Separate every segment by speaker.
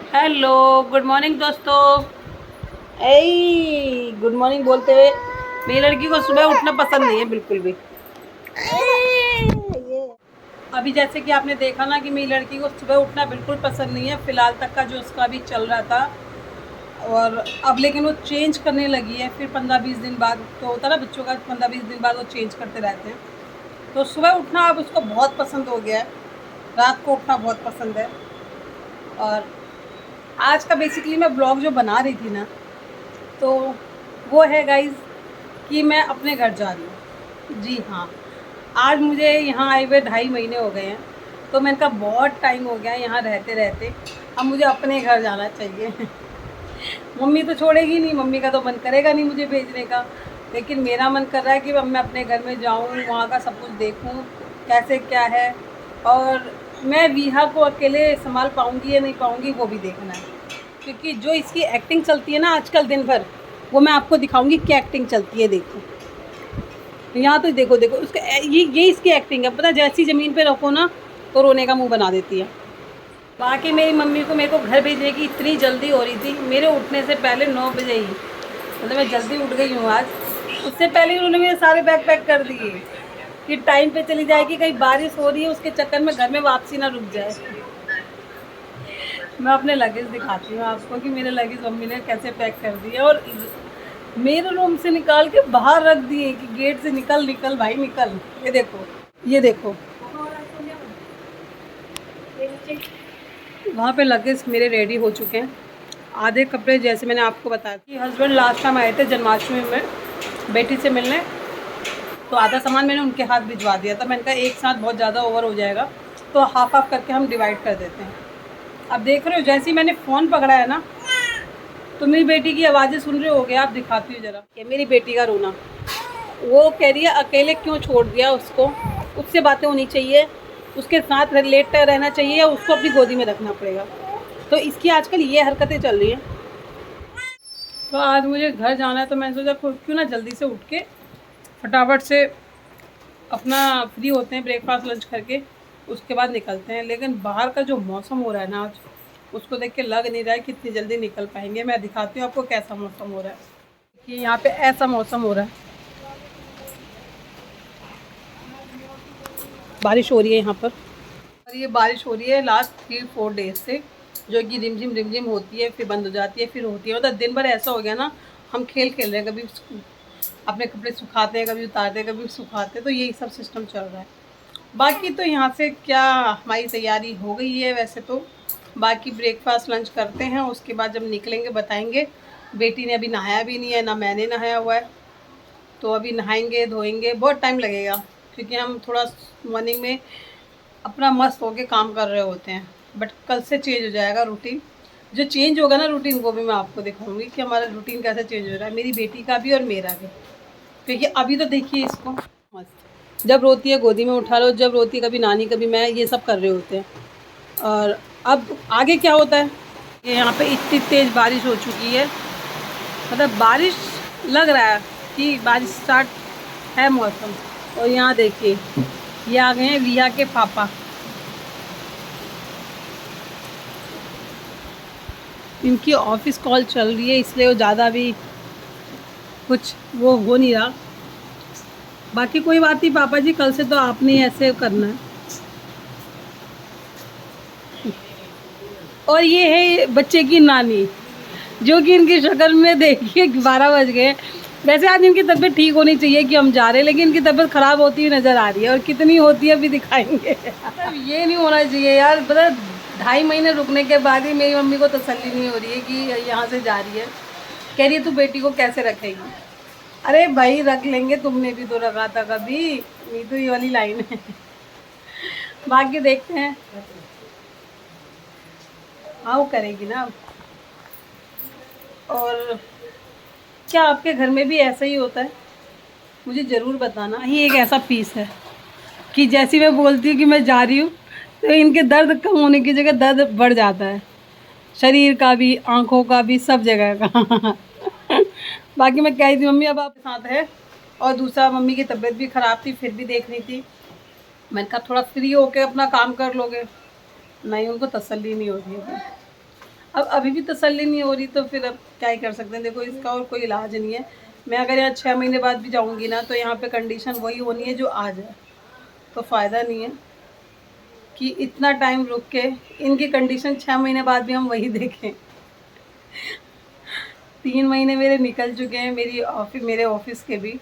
Speaker 1: Hello, good morning दोस्तों। A good morning बोलते हुए मेरी लड़की को सुबह उठना पसंद नहीं है बिल्कुल भी। अभी जैसे कि आपने देखा ना कि मेरी लड़की को सुबह उठना बिल्कुल पसंद नहीं है, फिलहाल तक का जो उसका अभी चल रहा था। और अब लेकिन वो चेंज करने लगी है, फिर 15-20 दिन बाद तो होता है ना बच्चों का, 15-20 दिन बाद वो चेंज करते रहते हैं। तो सुबह उठना अब उसको बहुत पसंद हो गया है, रात को उठना बहुत पसंद है। और आज का बेसिकली मैं ब्लॉग जो बना रही थी ना, तो वो है गाइज़ कि मैं अपने घर जा रही हूँ। जी हाँ, आज मुझे यहाँ आए हुए 2.5 महीने हो गए हैं। तो मैंने कहा बहुत टाइम हो गया है यहाँ रहते रहते, अब मुझे अपने घर जाना चाहिए। मम्मी तो छोड़ेगी नहीं, मम्मी का तो मन करेगा नहीं मुझे भेजने का, लेकिन मेरा मन कर रहा है कि अब मैं अपने घर में जाऊँ, वहाँ का सब कुछ देखूँ कैसे क्या है। और मैं विहा को अकेले संभाल पाऊँगी या नहीं पाऊँगी वो भी देखना है, क्योंकि जो इसकी एक्टिंग चलती है ना आजकल दिन भर, वो मैं आपको दिखाऊंगी क्या एक्टिंग चलती है। देखो यहाँ तो देखो देखो उसका ये इसकी एक्टिंग है, पता जैसी ज़मीन पे रखो ना तो रोने का मुंह बना देती है। बाकी मेरी मम्मी को मेरे को घर भेजने की इतनी जल्दी हो रही थी, मेरे उठने से पहले 9 बजे ही, मतलब मैं जल्दी उठ गई हूँ आज। उससे पहले ही उन्होंने मेरे सारे बैग पैक कर दिए कि टाइम पे चली जाएगी, कहीं बारिश हो रही है उसके चक्कर में घर में वापसी ना रुक जाए। मैं अपने लगेज दिखाती हूँ आपको कि मेरे लगेज मम्मी ने कैसे पैक कर दिए, और मेरे रूम से निकाल के बाहर रख दिए कि गेट से निकल निकल भाई निकल। ये देखो, ये देखो, वहाँ पे लगेज मेरे रेडी हो चुके हैं। आधे कपड़े जैसे मैंने आपको बताया कि हस्बैंड लास्ट टाइम आए थे जन्माष्टमी में बेटी से मिलने, तो आधा सामान मैंने उनके हाथ भिजवा दिया था। मैंने कहा एक साथ बहुत ज़्यादा ओवर हो जाएगा, तो हाफ हाफ करके हम डिवाइड कर देते हैं। अब देख रहे हो जैसे ही मैंने फ़ोन पकड़ा है ना, तो मेरी बेटी की आवाज़ें सुन रहे होगे आप, दिखाती हूँ ज़रा। कि मेरी बेटी का रोना, वो कह रही है अकेले क्यों छोड़ दिया उसको, उससे बातें होनी चाहिए, उसके साथ लेटता रहना चाहिए, या उसको अपनी गोदी में रखना पड़ेगा। तो इसकी आजकल ये हरकतें चल रही हैं। तो आज मुझे घर जाना है, तो मैंने सोचा क्यों ना जल्दी से उठ के फटाफट से अपना फ्री होते हैं, ब्रेकफास्ट लंच करके उसके बाद निकलते हैं। लेकिन बाहर का जो मौसम हो रहा है ना आज, उसको देख के लग नहीं रहा है कि इतनी जल्दी निकल पाएंगे। मैं दिखाती हूँ आपको कैसा मौसम हो रहा है। कि यहाँ पे ऐसा मौसम हो रहा है, बारिश हो रही है यहाँ पर, और ये बारिश हो रही है लास्ट 3-4 डेज से, जो कि रिमझिम रिमझिम होती है, फिर बंद हो जाती है, फिर होती है। मतलब दिन भर ऐसा हो गया ना, हम खेल खेल रहे हैं, कभी अपने कपड़े सुखाते हैं, कभी उतारते हैं, कभी सुखाते हैं, तो यही सब सिस्टम चल रहा है। बाकी तो यहाँ से क्या, हमारी तैयारी हो गई है वैसे तो। बाकी ब्रेकफास्ट लंच करते हैं, उसके बाद जब निकलेंगे बताएंगे। बेटी ने अभी नहाया भी नहीं है, ना मैंने नहाया हुआ है, तो अभी नहाएंगे धोएंगे, बहुत टाइम लगेगा, क्योंकि हम थोड़ा मॉर्निंग में अपना मस्त होके काम कर रहे होते हैं। बट कल से चेंज हो जाएगा रूटीन। जो चेंज होगा ना रूटीन, वो भी मैं आपको दिखाऊंगी कि हमारा रूटीन कैसे चेंज हो रहा है, मेरी बेटी का भी और मेरा भी। क्योंकि अभी तो देखिए इसको, मस्त जब रोती है गोदी में उठा लो, जब रोती है कभी नानी कभी मैं, ये सब कर रहे होते हैं। और अब आगे क्या होता है, ये यहाँ पे इतनी तेज़ बारिश हो चुकी है, मतलब बारिश लग रहा है कि बारिश स्टार्ट है मौसम। और यहाँ देखिए ये आ गए हैं विया के पापा। इनकी ऑफिस कॉल चल रही है, इसलिए वो ज़्यादा भी कुछ वो हो नहीं रहा। बाकी कोई बात नहीं पापा जी, कल से तो आपने ऐसे करना है। और ये है बच्चे की नानी, जो कि इनकी शक्ल में देखिए 12 बज गए। वैसे आज इनकी तबीयत ठीक होनी चाहिए कि हम जा रहे हैं, लेकिन इनकी तबीयत ख़राब होती हुई नज़र आ रही है, और कितनी होती है अभी दिखाएंगे। ये नहीं होना चाहिए यार, पता 2.5 महीने रुकने के बाद ही मेरी मम्मी को तसल्ली नहीं हो रही है कि यहाँ से जा रही है। कह रही है तू बेटी को कैसे रखेगी। अरे भाई रख लेंगे, तुमने भी तो रखा था कभी, ये तो ये वाली लाइन है। बाकी देखते हैं, हाँ वो करेगी ना। और क्या आपके घर में भी ऐसा ही होता है, मुझे ज़रूर बताना। ही एक ऐसा पीस है कि जैसी मैं बोलती हूँ कि मैं जा रही हूँ, तो इनके दर्द कम होने की जगह दर्द बढ़ जाता है, शरीर का भी, आँखों का भी, सब जगह का। बाकी मैं कह रही थी मम्मी अब आपके साथ है, और दूसरा मम्मी की तबीयत भी ख़राब थी, फिर भी देख रही थी। मैंने कहा थोड़ा फ्री होके अपना काम कर लोगे, नहीं उनको तसल्ली नहीं हो रही है। अब अभी भी तसल्ली नहीं हो रही, तो फिर अब क्या ही कर सकते हैं। देखो इसका और कोई इलाज नहीं है। मैं अगर यहाँ 6 महीने बाद भी जाऊँगी ना, तो यहाँ पे कंडीशन वही होनी है जो आज है, तो फ़ायदा नहीं है कि इतना टाइम रुक के इनकी कंडीशन 6 महीने बाद भी हम वही देखें। 3 महीने मेरे निकल चुके हैं मेरे ऑफिस के भी,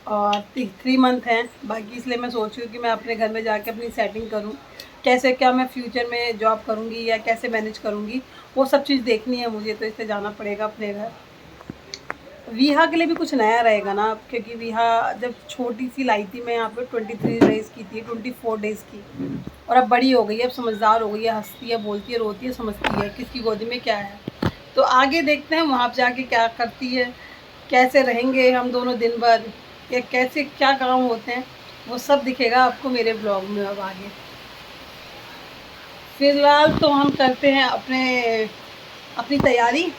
Speaker 1: और 3 मंथ हैं बाकी, इसलिए मैं सोच रही हूँ कि मैं अपने घर में जाके अपनी सेटिंग करूँ, कैसे क्या मैं फ्यूचर में जॉब करूँगी या कैसे मैनेज करूँगी, वो सब चीज़ देखनी है मुझे, तो इसलिए जाना पड़ेगा अपने घर। विहा के लिए भी कुछ नया रहेगा ना, क्योंकि विहा जब छोटी सी लाई थी मैं यहाँ पे 23 डेज़ की थी, 24 डेज़ की, और अब बड़ी हो गई है, अब समझदार हो गई है, हंसती है, बोलती है, रोती है, समझती है किसकी गोदी में क्या है। तो आगे देखते हैं वहाँ पर जाके क्या करती है, कैसे रहेंगे हम दोनों दिन भर, या कैसे क्या काम होते हैं, वो सब दिखेगा आपको मेरे ब्लॉग में अब आगे। फिलहाल तो हम करते हैं अपनी तैयारी,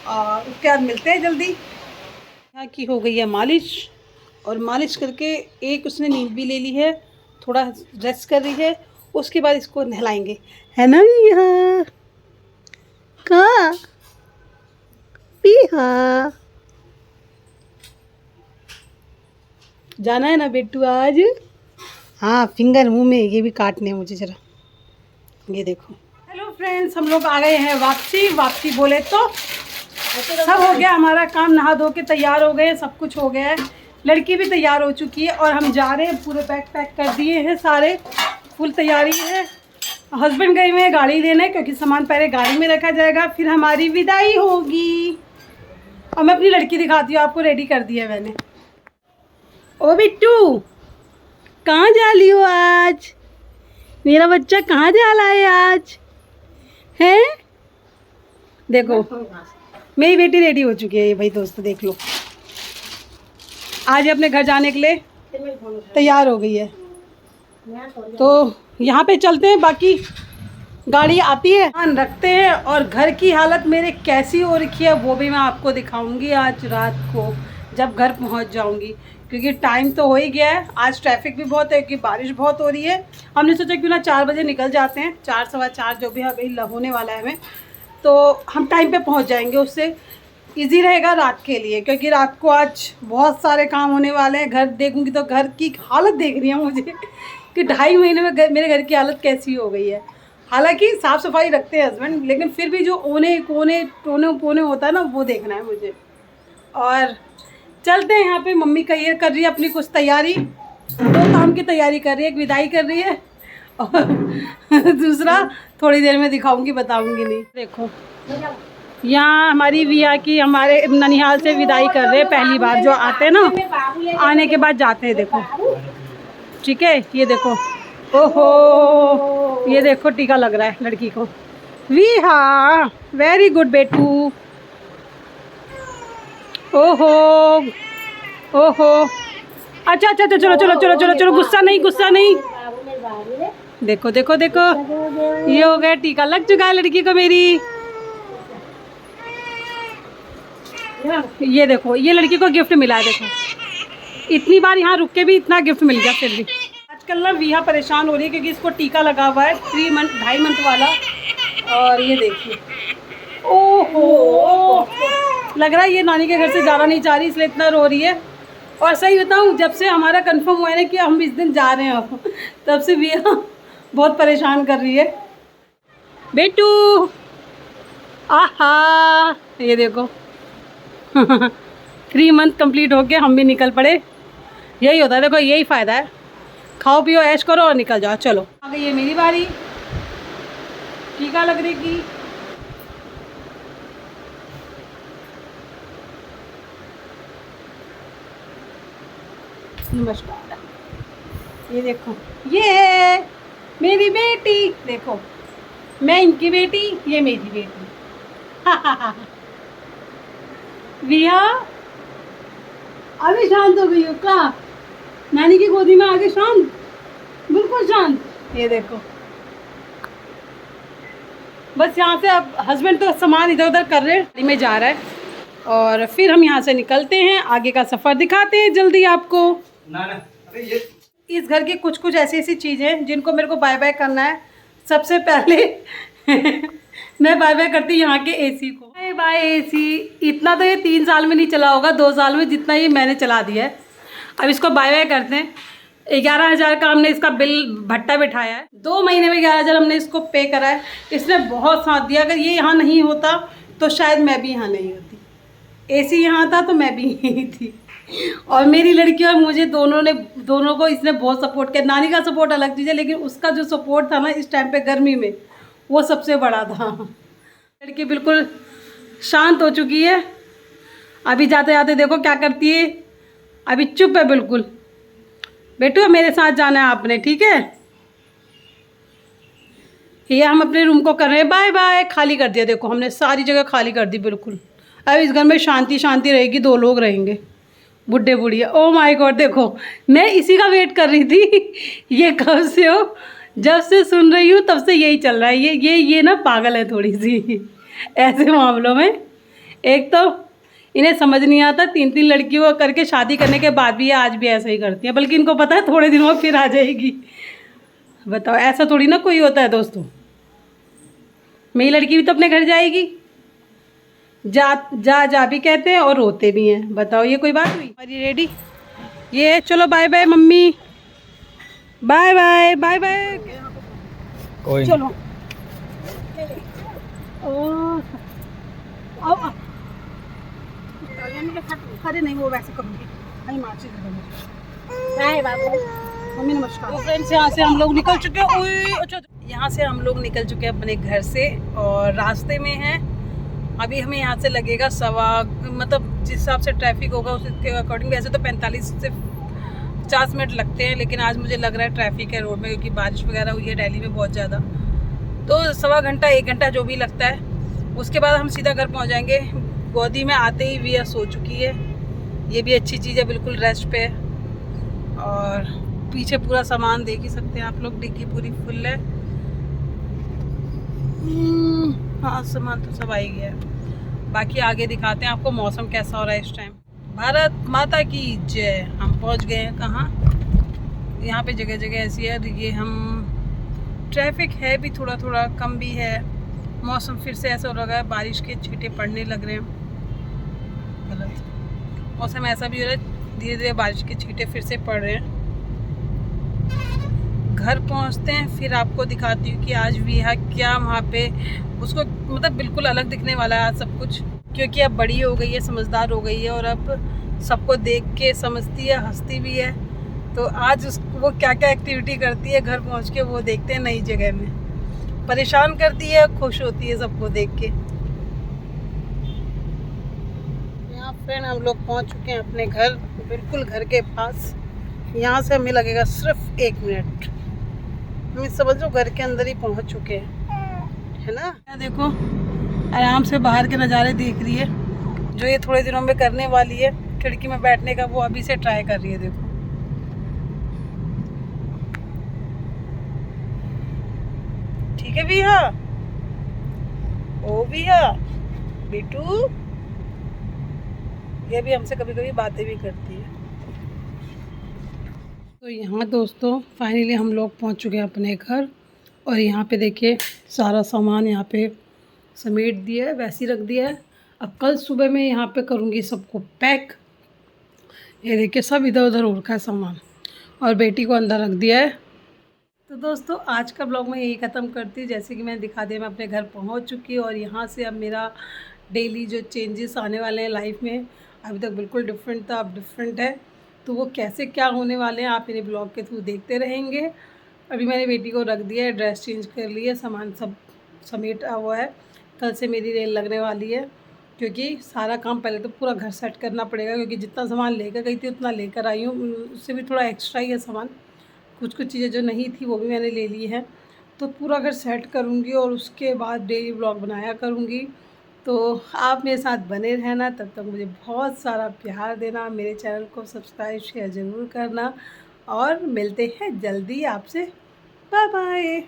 Speaker 1: और उसके बाद मिलते हैं जल्दी। यहाँ की हो गई है मालिश, और मालिश करके एक उसने नींद भी ले ली है, थोड़ा रेस्ट कर रही है, उसके बाद इसको नहलाएंगे, है ना यहाँ का पीहा। जाना है ना बेटू आज? हाँ, फिंगर मुंह में, ये भी काटने हैं मुझे ज़रा, ये देखो। हेलो फ्रेंड्स, हम लोग आ गए हैं वापसी बोले तो सब हो गया हमारा काम, नहा धो के तैयार हो गए, सब कुछ हो गया है, लड़की भी तैयार हो चुकी है, और हम जा रहे हैं, पूरे बैग पैक कर दिए हैं सारे, फुल तैयारी है। हस्बैंड गए हुए हैं गाड़ी लेने, क्योंकि सामान पहले गाड़ी में रखा जाएगा, फिर हमारी विदाई होगी। और मैं अपनी लड़की दिखाती हूँ आपको, रेडी कर दिया मैंने। ओ बिट्टू, कहाँ जा रही हो आज? मेरा बच्चा कहाँ जा रहा है आज? हैं? देखो मेरी बेटी रेडी हो चुकी है, ये भाई दोस्तों देख लो, आज अपने घर जाने के लिए तैयार हो गई है। तो यहाँ पे चलते हैं, बाकी गाड़ी आती है, ध्यान रखते हैं, और घर की हालत मेरे कैसी हो रखी है वो भी मैं आपको दिखाऊंगी आज रात को जब घर पहुँच जाऊंगी, क्योंकि टाइम तो हो ही गया है। आज ट्रैफिक भी बहुत है क्योंकि बारिश बहुत हो रही है। हमने सोचा क्यों ना 4 बजे निकल जाते हैं, 4 सवा 4 जो भी अभी होने वाला है हमें, तो हम टाइम पे पहुंच जाएंगे, उससे इजी रहेगा रात के लिए, क्योंकि रात को आज बहुत सारे काम होने वाले हैं। घर देखूंगी तो घर की हालत देख रही है मुझे कि 2.5 महीने में मेरे घर की हालत कैसी हो गई है। हालांकि साफ़ सफाई रखते हैं हस्बैंड, लेकिन फिर भी जो ओने कोने टोने पोने होता है ना, वो देखना है मुझे। और चलते हैं, यहाँ पे मम्मी कर रही है अपनी कुछ तैयारी, 2 काम की तैयारी कर रही है, एक विदाई कर रही है और दूसरा थोड़ी देर में दिखाऊंगी, बताऊंगी नहीं। देखो यहाँ हमारी विया की हमारे ननिहाल से विदाई कर रहे हैं, पहली बार जो आते हैं ना, आने के बाद जाते हैं। देखो ठीक है, ये देखो, ओहो ये देखो टीका लग रहा है लड़की को। विहा वेरी गुड बेटू। ओहो ओहो, अच्छा अच्छा अच्छा, चलो चलो चलो चलो चलो, गुस्सा नहीं। देखो देखो देखो, ये हो गया, टीका लग चुका है लड़की को मेरी। ये देखो, ये लड़की को गिफ्ट मिला है, देखो इतनी बार यहाँ रुक के भी इतना गिफ्ट मिल गया फिर भी। आजकल ना विहा परेशान हो रही है क्योंकि इसको टीका लगा हुआ है 2.5 मंथ वाला, और ये देखिए, ओहो लग रहा है ये नानी के घर से जाना नहीं चाह रही, इसलिए इतना रो रही है। और सही बताऊँ, जब से हमारा कंफर्म हुआ है ना कि हम इस दिन जा रहे हैं, तब से विहा बहुत परेशान कर रही है। बेटू आहा, ये देखो 3 मंथ कंप्लीट हो गए, हम भी निकल पड़े। यही होता है, देखो यही फ़ायदा है, खाओ पियो ऐश करो और निकल जाओ। चलो आ गई है मेरी बारी, टीका लग रही की। नमस्कार, ये देखो, ये है मेरी बेटी, देखो मैं इनकी बेटी, ये मेरी बेटी। विया अभी शांत हो गई हो का? नानी की गोदी में आके शांत, बिल्कुल शांत। ये देखो, बस यहाँ से अब हस्बैंड तो सामान इधर उधर कर रहे हैं, गाड़ी में जा रहा है, और फिर हम यहाँ से निकलते हैं, आगे का सफ़र दिखाते हैं जल्दी आपको। अरे ये इस घर की कुछ ऐसी चीज़ें जिनको मेरे को बाय बाय करना है। सबसे पहले मैं बाय बाय करती हूँ यहाँ के एसी को। Bye bye AC. इतना तो ये 3 साल में नहीं चला होगा, 2 साल में जितना ये मैंने चला दिया है। अब इसको बाय बाय करते हैं। 11,000 का हमने इसका बिल भट्टा बिठाया है। 2 महीने में 11,000 हमने इसको पे करा है। इसने बहुत साथ दिया। अगर ये यहाँ नहीं होता तो शायद मैं भी यहाँ नहीं होती। एसी यहाँ था तो मैं भी यहीं थी। और मेरी लड़की और मुझे दोनों को इसने बहुत सपोर्ट किया। नानी का सपोर्ट अलग चीज़ है, लेकिन उसका जो सपोर्ट था ना इस टाइम पे गर्मी में, वो सबसे बड़ा था। लड़की बिल्कुल शांत हो चुकी है। अभी जाते जाते देखो क्या करती है। अभी चुप है बिल्कुल। बेटू मेरे साथ जाना है आपने, ठीक है। ये हम अपने रूम को कर रहे हैं बाय बाय। खाली कर दिया, देखो हमने सारी जगह खाली कर दी बिल्कुल। अब इस घर में शांति शांति रहेगी, 2 लोग रहेंगे, बुढ़े बुढ़िया। ओ माय गॉड, देखो मैं इसी का वेट कर रही थी। ये कब से हो, जब से सुन रही हूँ तब से यही चल रहा है। ये ना पागल है थोड़ी सी ऐसे मामलों में। एक तो इन्हें समझ नहीं आता, 3 लड़कियों करके शादी करने के बाद भी ये आज भी ऐसा ही करती है। बल्कि इनको पता है थोड़े दिनों में फिर आ जाएगी। बताओ, ऐसा थोड़ी ना कोई होता है दोस्तों। मेरी लड़की भी तो अपने घर जाएगी। जा भी कहते हैं और रोते भी हैं। बताओ ये कोई बात हुई। हमारी रेडी ये, चलो bye bye mummy, bye bye bye bye. चलो अरे नहीं, वो वैसे करूँगी। बाय बाबू, मम्मी नमस्कार। फ्रेंड्स, यहाँ से हम लोग निकल चुके हैं। अच्छा, यहाँ से हम लोग निकल चुके हैं अपने घर से और रास्ते में हैं। अभी हमें यहाँ से लगेगा मतलब जिस हिसाब से ट्रैफिक होगा उसके अकॉर्डिंग वैसे तो 45 से 50 मिनट लगते हैं, लेकिन आज मुझे लग रहा है ट्रैफिक है रोड में, क्योंकि बारिश वगैरह हुई है दिल्ली में बहुत ज़्यादा। तो 1.25 घंटा 1 घंटा जो भी लगता है। उसके बाद हम सीधा घर पहुँच जाएंगे। गोदी में आते ही विया सो चुकी है, ये भी अच्छी चीज़ है, बिल्कुल रेस्ट पे। और पीछे पूरा सामान देख ही सकते हैं आप लोग, डिग्गी पूरी फुल है। हाँ, सामान तो सब आ ही गया है। बाकी आगे दिखाते हैं आपको मौसम कैसा हो रहा है इस टाइम। भारत माता की जय। हम पहुंच गए हैं कहाँ, यहाँ पे जगह जगह ऐसी है। ये हम ट्रैफिक है भी थोड़ा थोड़ा, कम भी है। मौसम फिर से ऐसा हो रहा है, बारिश के छींटे पड़ने लग रहे हैं। गलत मौसम ऐसा भी हो रहा है, धीरे धीरे बारिश के छींटे फिर से पड़ रहे हैं। घर पहुंचते हैं फिर आपको दिखाती हूँ कि आज विहा क्या वहाँ पे उसको मतलब बिल्कुल अलग दिखने वाला है आज सब कुछ, क्योंकि अब बड़ी हो गई है, समझदार हो गई है और अब सबको देख के समझती है, हंसती भी है। तो आज वो क्या क्या एक्टिविटी करती है घर पहुँच के वो देखते हैं। नई जगह में परेशान करती है, खुश होती है सबको देख के। यहाँ फ्रेंड हम लोग पहुँच चुके हैं अपने घर, बिल्कुल घर के पास। यहाँ से हमें लगेगा सिर्फ 1 मिनट। हम समझ लो घर के अंदर ही पहुँच चुके हैं, है ना। देखो आराम से बाहर के नज़ारे देख रही है, जो ये थोड़े दिनों में करने वाली है खिड़की में बैठने का, वो अभी से ट्राई कर रही है। देखो ठीक है भैया, ओ भैया, बिटू, ये भी हमसे कभी कभी बातें भी करती है। तो यहाँ दोस्तों फाइनली हम लोग पहुँच चुके हैं अपने घर। और यहाँ पे देखिए सारा सामान यहाँ पे समेट दिया है, वैसे ही रख दिया है। अब कल सुबह मैं यहाँ पे करूँगी सबको पैक। ये देखिए सब इधर उधर हो रखा है सामान, और बेटी को अंदर रख दिया है। तो दोस्तों आज का ब्लॉग मैं यही ख़त्म करती हूँ। जैसे कि मैंने दिखा दिया, मैं अपने घर पहुँच चुकी हूँ और यहाँ से अब मेरा डेली जो चेंजेस आने वाले हैं लाइफ में, अभी तक बिल्कुल डिफरेंट था, अब डिफरेंट है। तो वो कैसे क्या होने वाले हैं आप मेरे ब्लॉग के थ्रू देखते रहेंगे। अभी मैंने बेटी को रख दिया है, ड्रेस चेंज कर ली है, सामान सब समेटा हुआ है। कल से मेरी रेल लगने वाली है, क्योंकि सारा काम पहले तो पूरा घर सेट करना पड़ेगा, क्योंकि जितना सामान लेकर गई थी उतना लेकर आई हूँ, उससे भी थोड़ा एक्स्ट्रा ही है सामान। कुछ चीज़ें जो नहीं थी वो भी मैंने ले ली है। तो पूरा घर सेट करूँगी और उसके बाद डेली ब्लॉग बनाया करूँगी। तो आप मेरे साथ बने रहना, तब तक मुझे बहुत सारा प्यार देना, मेरे चैनल को सब्सक्राइब शेयर ज़रूर करना, और मिलते हैं जल्दी आपसे। Bye bye.